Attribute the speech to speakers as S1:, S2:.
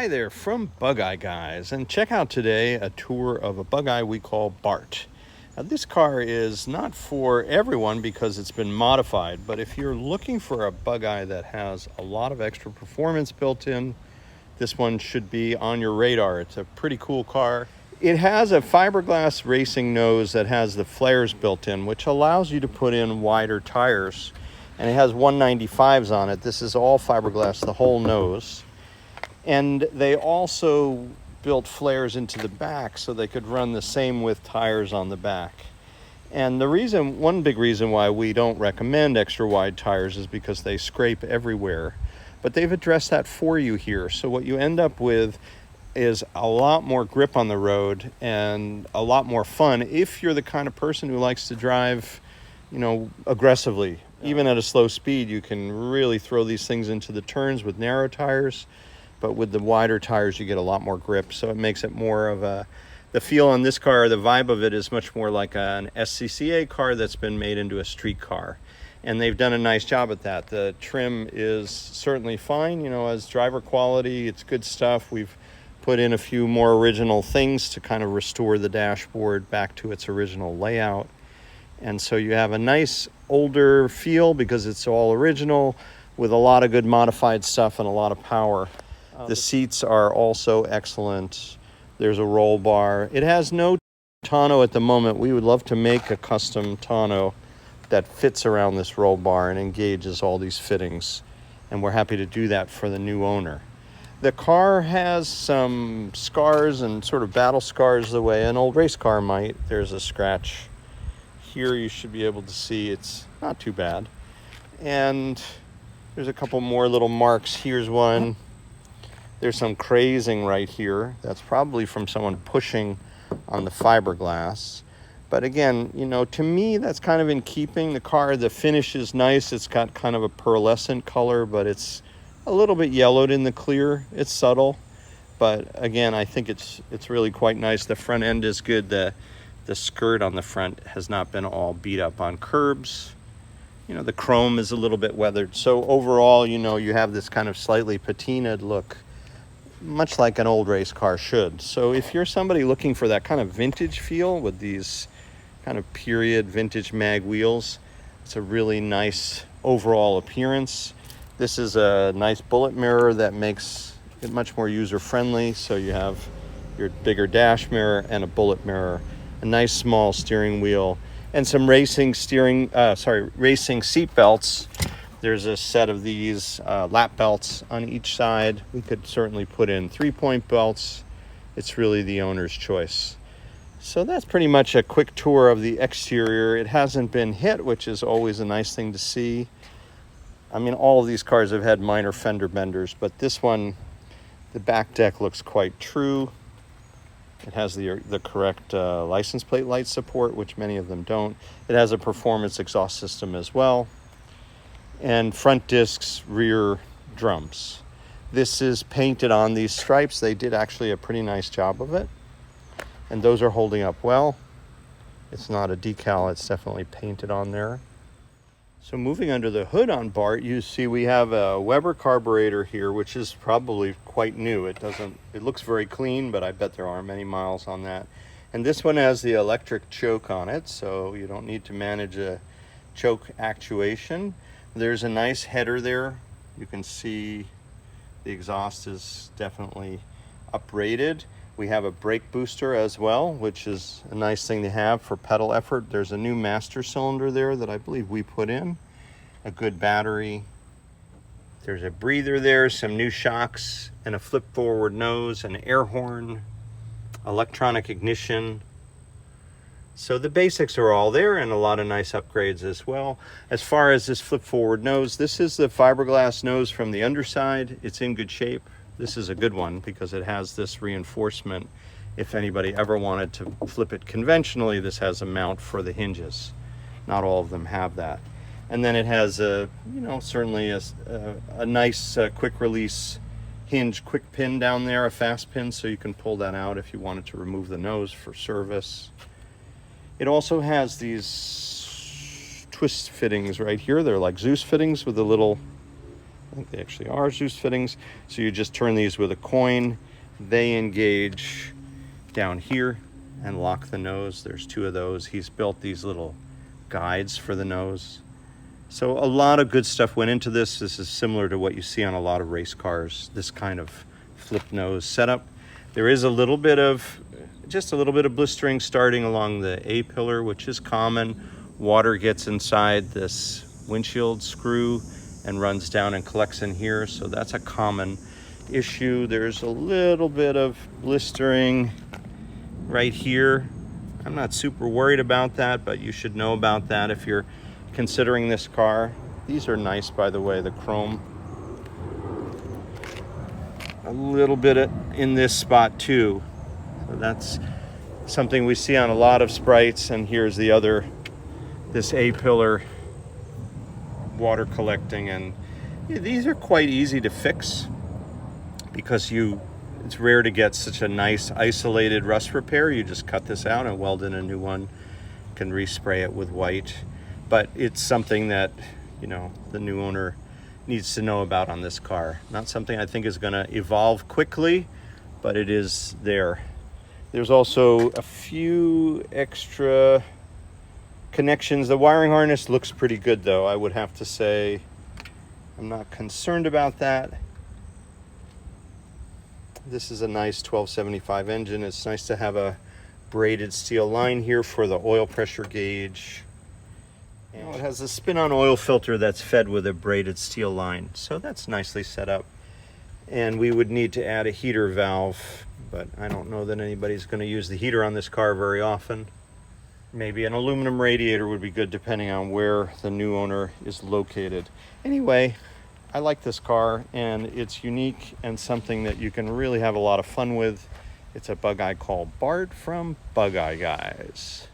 S1: Hi there from Bugeye Guys, and check out today a tour of a Bugeye we call Bart. Now, this car is not for everyone because it's been modified, but if you're looking for a Bugeye that has a lot of extra performance built in, this one should be on your radar. It's a pretty cool car. It has a fiberglass racing nose that has the flares built in, which allows you to put in wider tires, and it has 195s on it. This is all fiberglass, the whole nose. And they also built flares into the back so they could run the same width tires on the back. And one big reason why we don't recommend extra wide tires is because they scrape everywhere. But they've addressed that for you here. So what you end up with is a lot more grip on the road and a lot more fun if you're the kind of person who likes to drive, aggressively. Even at a slow speed, you can really throw these things into the turns with narrow tires. But with the wider tires, you get a lot more grip. So it makes it more of the feel on this car, the vibe of it is much more like an SCCA car that's been made into a street car. And they've done a nice job at that. The trim is certainly fine, as driver quality, it's good stuff. We've put in a few more original things to kind of restore the dashboard back to its original layout. And so you have a nice older feel because it's all original with a lot of good modified stuff and a lot of power. The seats are also excellent. There's a roll bar. It has no tonneau at the moment. We would love to make a custom tonneau that fits around this roll bar and engages all these fittings. And we're happy to do that for the new owner. The car has some scars and sort of battle scars the way an old race car might. There's a scratch here you should be able to see. It's not too bad. And there's a couple more little marks. Here's one. There's some crazing right here. That's probably from someone pushing on the fiberglass. But again, to me, that's kind of in keeping. The finish is nice. It's got kind of a pearlescent color, but it's a little bit yellowed in the clear. It's subtle. But again, I think it's really quite nice. The front end is good. The skirt on the front has not been all beat up on curbs. The chrome is a little bit weathered. So overall, you have this kind of slightly patinaed look, much like an old race car should. So if you're somebody looking for that kind of vintage feel with these kind of period vintage mag wheels, it's a really nice overall appearance. This is a nice bullet mirror that makes it much more user-friendly. So you have your bigger dash mirror and a bullet mirror, a nice small steering wheel, and some racing seat belts. There's a set of these lap belts on each side. We could certainly put in 3-point belts. It's really the owner's choice. So that's pretty much a quick tour of the exterior. It hasn't been hit, which is always a nice thing to see. I mean, all of these cars have had minor fender benders, but this one, the back deck looks quite true. It has the correct license plate light support, which many of them don't. It has a performance exhaust system as well. And front discs, rear drums. This is painted on these stripes. They did actually a pretty nice job of it. And those are holding up well. It's not a decal, it's definitely painted on there. So moving under the hood on Bart, you see we have a Weber carburetor here, which is probably quite new. It looks very clean, but I bet there aren't many miles on that. And this one has the electric choke on it, so you don't need to manage a choke actuation. There's a nice header there. You can see the exhaust is definitely uprated. We have a brake booster as well, which is a nice thing to have for pedal effort. There's a new master cylinder there that I believe we put in. A good battery. There's a breather there, some new shocks, and a flip forward nose, an air horn, electronic ignition. So the basics are all there and a lot of nice upgrades as well. As far as this flip forward nose, this is the fiberglass nose from the underside. It's in good shape. This is a good one because it has this reinforcement. If anybody ever wanted to flip it conventionally, this has a mount for the hinges. Not all of them have that. And then it has certainly a nice quick release hinge quick pin down there, a fast pin, so you can pull that out if you wanted to remove the nose for service. It also has these twist fittings right here. They're like Zeus fittings with a little I think they actually are Zeus fittings. So you just turn these with a coin. They engage down here and lock the nose. There's 2 of those. He's built these little guides for the nose. So a lot of good stuff went into this. This is similar to what you see on a lot of race cars, this kind of flip nose setup. There is just a little bit of blistering starting along the A pillar, which is common. Water gets inside this windshield screw and runs down and collects in here, so that's a common issue. There's a little bit of blistering right here. I'm not super worried about that, but you should know about that if you're considering this car. These are nice, by the way, the chrome. A little bit in this spot too. So that's something we see on a lot of Sprites. And here's the other, this A pillar water collecting. And these are quite easy to fix because it's rare to get such a nice isolated rust repair. You just cut this out and weld in a new one. Can respray it with white. But it's something that, the new owner needs to know about on this car. Not something I think is going to evolve quickly, but it is there. There's also a few extra connections. The wiring harness looks pretty good though, I would have to say. I'm not concerned about that. This is a nice 1275 engine. It's nice to have a braided steel line here for the oil pressure gauge. And it has a spin-on oil filter that's fed with a braided steel line. So that's nicely set up. And we would need to add a heater valve, but I don't know that anybody's going to use the heater on this car very often. Maybe an aluminum radiator would be good depending on where the new owner is located. Anyway, I like this car and it's unique and something that you can really have a lot of fun with. It's a Bugeye called Bart from Bugeye Guys.